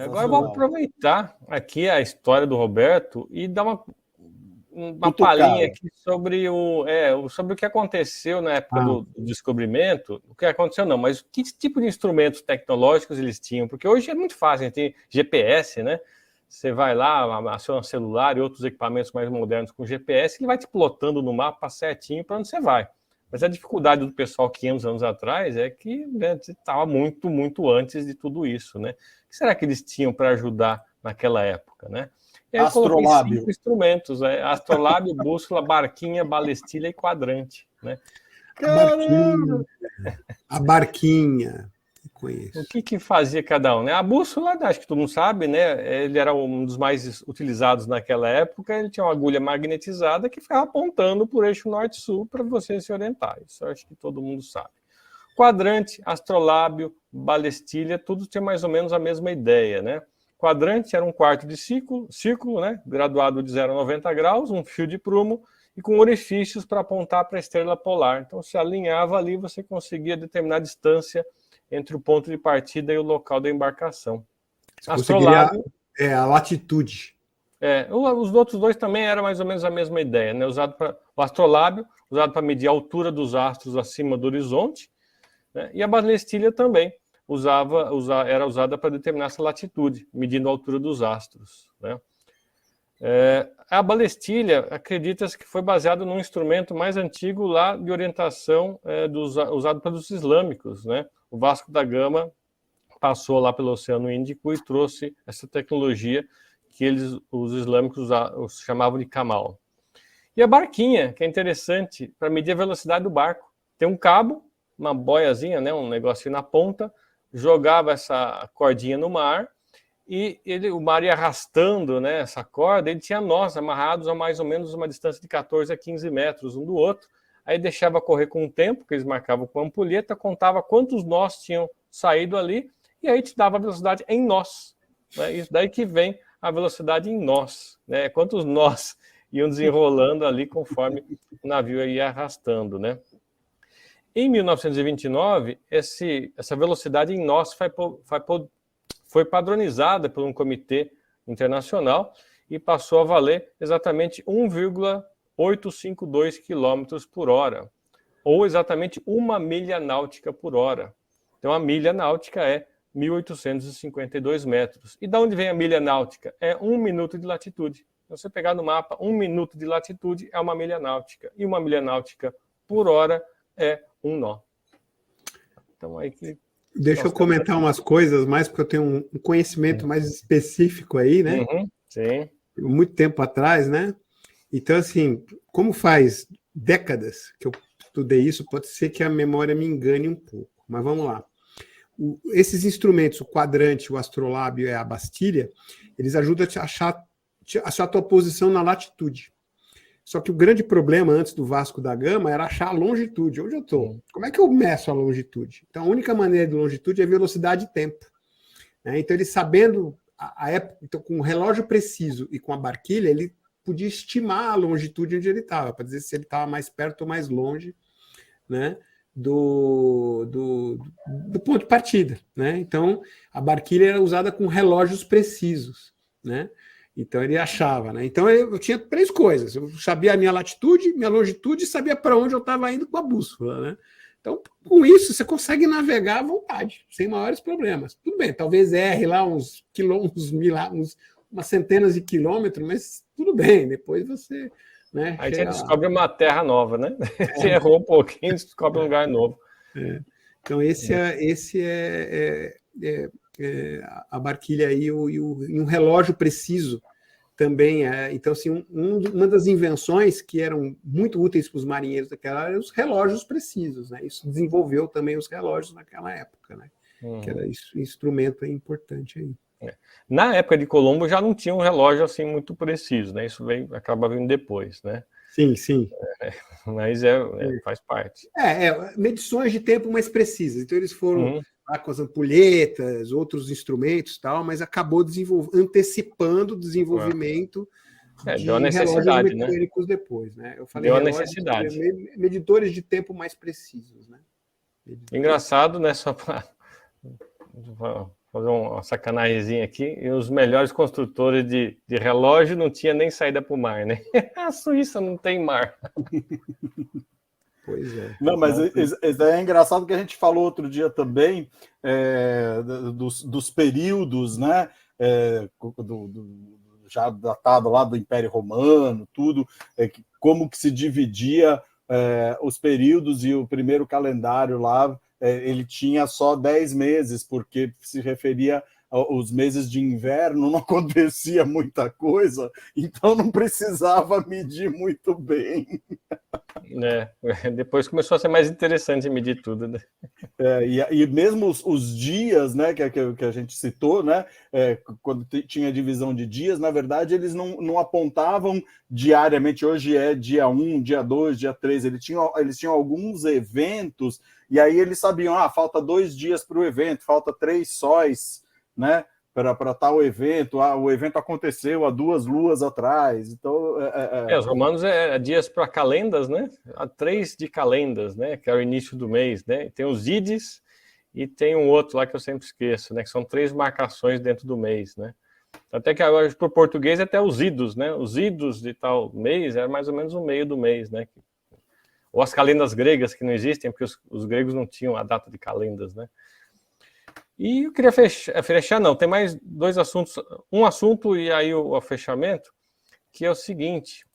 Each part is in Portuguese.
Agora eu vou aproveitar aqui a história do Roberto e dar uma palhinha aqui sobre sobre o que aconteceu na época do descobrimento. O que aconteceu não, mas que tipo de instrumentos tecnológicos eles tinham? Porque hoje é muito fácil, a gente tem GPS, né? Você vai lá, aciona o celular e outros equipamentos mais modernos com GPS, ele vai te plotando no mapa certinho para onde você vai. Mas a dificuldade do pessoal 500 anos atrás é que estava muito, muito antes de tudo isso, né? O que será que eles tinham para ajudar naquela época, né? E aí eu coloquei 5 instrumentos, astrolábio, bússola, barquinha, balestilha e quadrante, né? A barquinha. Conheço. O que fazia cada um, né? A bússola, acho que todo mundo sabe, né? Ele era um dos mais utilizados naquela época. Ele tinha uma agulha magnetizada que ficava apontando por eixo norte-sul para você se orientar. Isso eu acho que todo mundo sabe. Quadrante, astrolábio, balestilha, tudo tinha mais ou menos a mesma ideia, né? Quadrante era um quarto de círculo, né? Graduado de 0 a 90 graus, um fio de prumo e com orifícios para apontar para a estrela polar. Então, se alinhava ali, você conseguia determinar a distância entre o ponto de partida e o local da embarcação. Astrolábio a latitude. Os outros dois também eram mais ou menos a mesma ideia, né? O astrolábio, usado para medir a altura dos astros acima do horizonte, né? E a balestilha também era usada para determinar essa latitude, medindo a altura dos astros, né? A balestilha, acredita-se que foi baseado num instrumento mais antigo lá de orientação usado pelos islâmicos, né? O Vasco da Gama passou lá pelo Oceano Índico e trouxe essa tecnologia que os islâmicos chamavam de camal. E a barquinha, que é interessante, para medir a velocidade do barco. Tem um cabo, uma boiazinha, né? Um negocinho na ponta, jogava essa cordinha no mar, e o mar ia arrastando, né, essa corda, ele tinha nós amarrados a mais ou menos uma distância de 14 a 15 metros um do outro, aí deixava correr com o tempo, que eles marcavam com a ampulheta, contava quantos nós tinham saído ali, e aí te dava a velocidade em nós, né? Isso daí que vem a velocidade em nós, né? Quantos nós iam desenrolando ali conforme o navio ia arrastando, né? Em 1929, essa velocidade em nós foi padronizada por um comitê internacional e passou a valer exatamente 1,852 km por hora, ou exatamente 1 milha náutica por hora. Então, a milha náutica é 1.852 metros. E de onde vem a milha náutica? É 1 minuto de latitude. Se você pegar no mapa, 1 minuto de latitude é 1 milha náutica. E 1 milha náutica por hora é 1 nó. Então, aí que... Deixa eu comentar umas coisas mais, porque eu tenho um conhecimento mais específico aí, né? Sim. Muito tempo atrás, né? Então, assim, como faz décadas que eu estudei isso, pode ser que a memória me engane um pouco. Mas vamos lá. Esses instrumentos, o quadrante, o astrolábio e a bastilha, eles ajudam a te achar a tua posição na latitude. Só que o grande problema antes do Vasco da Gama era achar a longitude. Onde eu estou? Como é que eu meço a longitude? Então, a única maneira de longitude é velocidade e tempo. Né? Então, ele sabendo a época, então, com o relógio preciso e com a barquilha, ele podia estimar a longitude onde ele estava, para dizer se ele estava mais perto ou mais longe, né, do ponto de partida. Né? Então, a barquilha era usada com relógios precisos, né? Então ele achava, né? Então eu tinha 3 coisas. Eu sabia a minha latitude, minha longitude e sabia para onde eu estava indo com a bússola, né? Então, com isso, você consegue navegar à vontade, sem maiores problemas. Tudo bem, talvez erre lá umas centenas de quilômetros, mas tudo bem, depois você... Né, aí você descobre uma terra nova, né? Você errou um pouquinho, descobre um lugar novo. Então, esse é a barquilha aí e um relógio preciso também. Então, assim, uma das invenções que eram muito úteis para os marinheiros daquela área eram os relógios precisos. Né? Isso desenvolveu também os relógios naquela época, né? Que era instrumento importante aí. Na época de Colombo já não tinha um relógio assim muito preciso, né? Isso acaba vindo depois, né? Sim. Mas faz parte. Medições de tempo mais precisas. Então eles foram lá com as ampulhetas, outros instrumentos, tal, mas acabou antecipando o desenvolvimento de relógios mecânicos, né? Depois, né? Eu falei deu a necessidade. Medidores de tempo mais precisos, né? Engraçado, né? Só fazer uma sacanagemzinha aqui, e os melhores construtores de relógio não tinha nem saída para o mar, né? A Suíça não tem mar. Pois é. Não, mas isso é engraçado que a gente falou outro dia também dos períodos, né? Já datado lá do Império Romano, tudo, como que se dividia os períodos, e o primeiro calendário lá, ele tinha só 10 meses, porque se referia aos meses de inverno, não acontecia muita coisa, então não precisava medir muito bem. Depois começou a ser mais interessante medir tudo, né? E mesmo os dias, né, que a gente citou, né, quando tinha divisão de dias, na verdade, eles não apontavam diariamente, hoje é dia 1, dia 2, dia 3, eles tinham alguns eventos, e aí eles sabiam, falta 2 dias para o evento, falta 3 sóis, né, para tal evento, o evento aconteceu há 2 luas atrás, então... Os romanos dias para calendas, né? Há 3 de calendas, né? Que é o início do mês, né? Tem os ides e tem um outro lá que eu sempre esqueço, né? Que são 3 marcações dentro do mês, né? Até que agora, para o português, até os idos, né? Os idos de tal mês é mais ou menos o meio do mês, né? Ou as calendas gregas, que não existem, porque os gregos não tinham a data de calendas, né? E eu queria fechar, não, tem mais 2 assuntos, um assunto e aí o fechamento, que é o seguinte: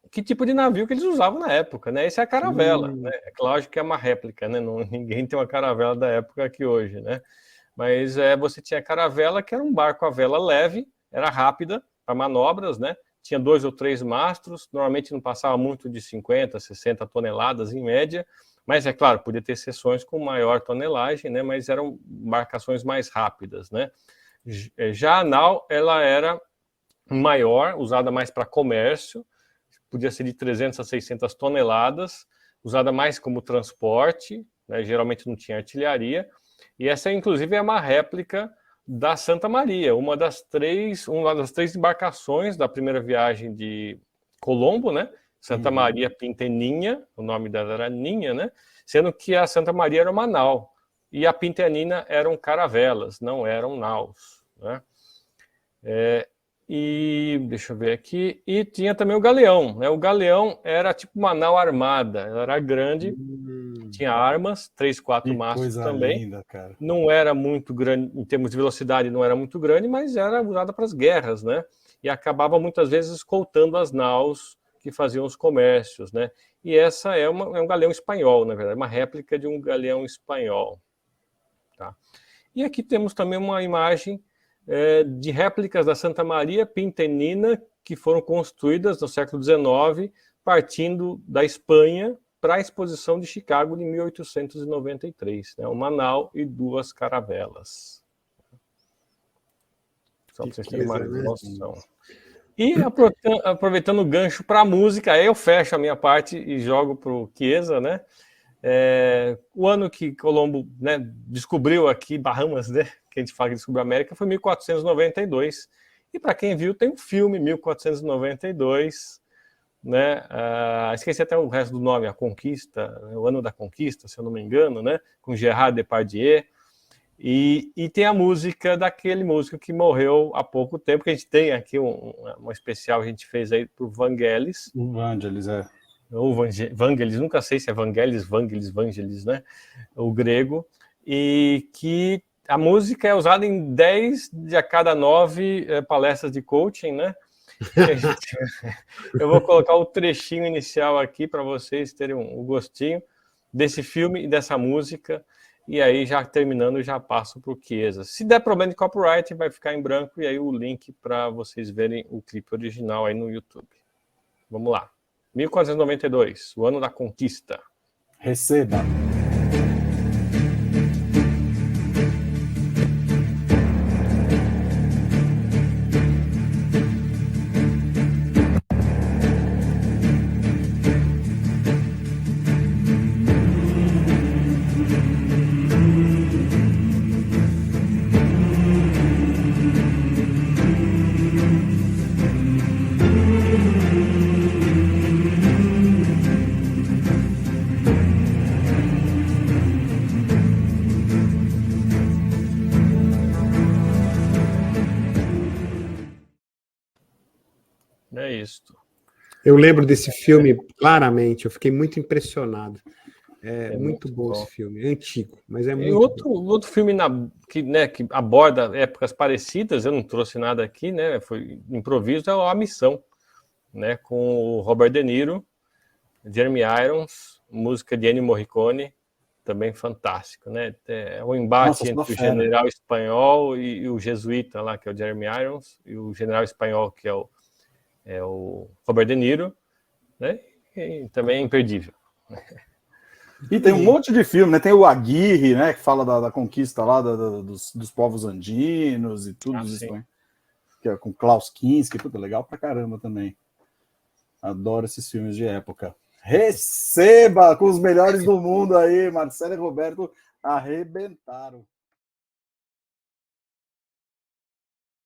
que tipo de navio que eles usavam na época, né? Essa é a caravela, né? É claro que é uma réplica, né? Ninguém tem uma caravela da época aqui hoje, né? Mas você tinha a caravela, que era um barco a vela leve, era rápida para manobras, né? Tinha 2 ou 3 mastros, normalmente não passava muito de 50, 60 toneladas em média, mas é claro, podia ter seções com maior tonelagem, né? Mas eram embarcações mais rápidas, né? Já a nau, ela era maior, usada mais para comércio, podia ser de 300 a 600 toneladas, usada mais como transporte, né? Geralmente não tinha artilharia, e essa inclusive é uma réplica da Santa Maria, uma das três embarcações da primeira viagem de Colombo, né? Santa Maria Pinta e Ninha, o nome dela era Ninha, né? Sendo que a Santa Maria era uma nau, e a Pinta e a Ninha eram caravelas, não eram naus, né? E deixa eu ver aqui, e tinha também o galeão, né? O galeão era tipo uma nau armada, ela era grande, tinha armas, 3, 4 mastros também. Linda, cara. Não era muito grande, em termos de velocidade não era muito grande, mas era usada para as guerras, né? E acabava muitas vezes escoltando as naus que faziam os comércios, né? E essa é um galeão espanhol, na verdade, uma réplica de um galeão espanhol. Tá? E aqui temos também uma imagem de réplicas da Santa Maria Pinta e Nina, que foram construídas no século XIX, partindo da Espanha para a exposição de Chicago de 1893. Né? Uma nau e 2 caravelas. Só para vocês terem uma noção. E aproveitando o gancho para a música, aí eu fecho a minha parte e jogo para o Chiesa, né? O ano que Colombo, né, descobriu aqui Bahamas, né, que a gente fala que descobriu a América, foi 1492. E para quem viu, tem um filme, 1492, né? Esqueci até o resto do nome, A Conquista, né, o Ano da Conquista, se eu não me engano, né, com Gerard Depardieu. E tem a música daquele músico que morreu há pouco tempo, que a gente tem aqui uma especial que a gente fez aí para o Vangelis. O Vangelis, Ou Vangelis, nunca sei se é Vangelis, né? O grego. E que a música é usada em 10 de a cada 9 palestras de coaching, né? Eu vou colocar o trechinho inicial aqui para vocês terem um gostinho desse filme e dessa música. E aí, já terminando, já passo para o Chiesa. Se der problema de copyright, vai ficar em branco, e aí o link para vocês verem o clipe original aí no YouTube. Vamos lá. 1492, o ano da conquista. Receba. É isso. Eu lembro desse filme claramente, eu fiquei muito impressionado. É muito bom esse filme, é antigo, mas é E muito bom. outro filme que aborda épocas parecidas, eu não trouxe nada aqui, né? Foi improviso, é A Missão, né? Com o Robert De Niro, Jeremy Irons, música de Ennio Morricone, também fantástico, né? É um embate entre o general espanhol e o jesuíta lá, que é o Jeremy Irons, e o general espanhol, que é o Robert De Niro, né? E também é imperdível. E tem um monte de filme, né? Tem o Aguirre, né? Que fala da conquista lá dos povos andinos e tudo isso, né? Que é com Klaus Kinski, puta, legal pra caramba também. Adoro esses filmes de época. Receba com os melhores do mundo aí, Marcelo e Roberto arrebentaram.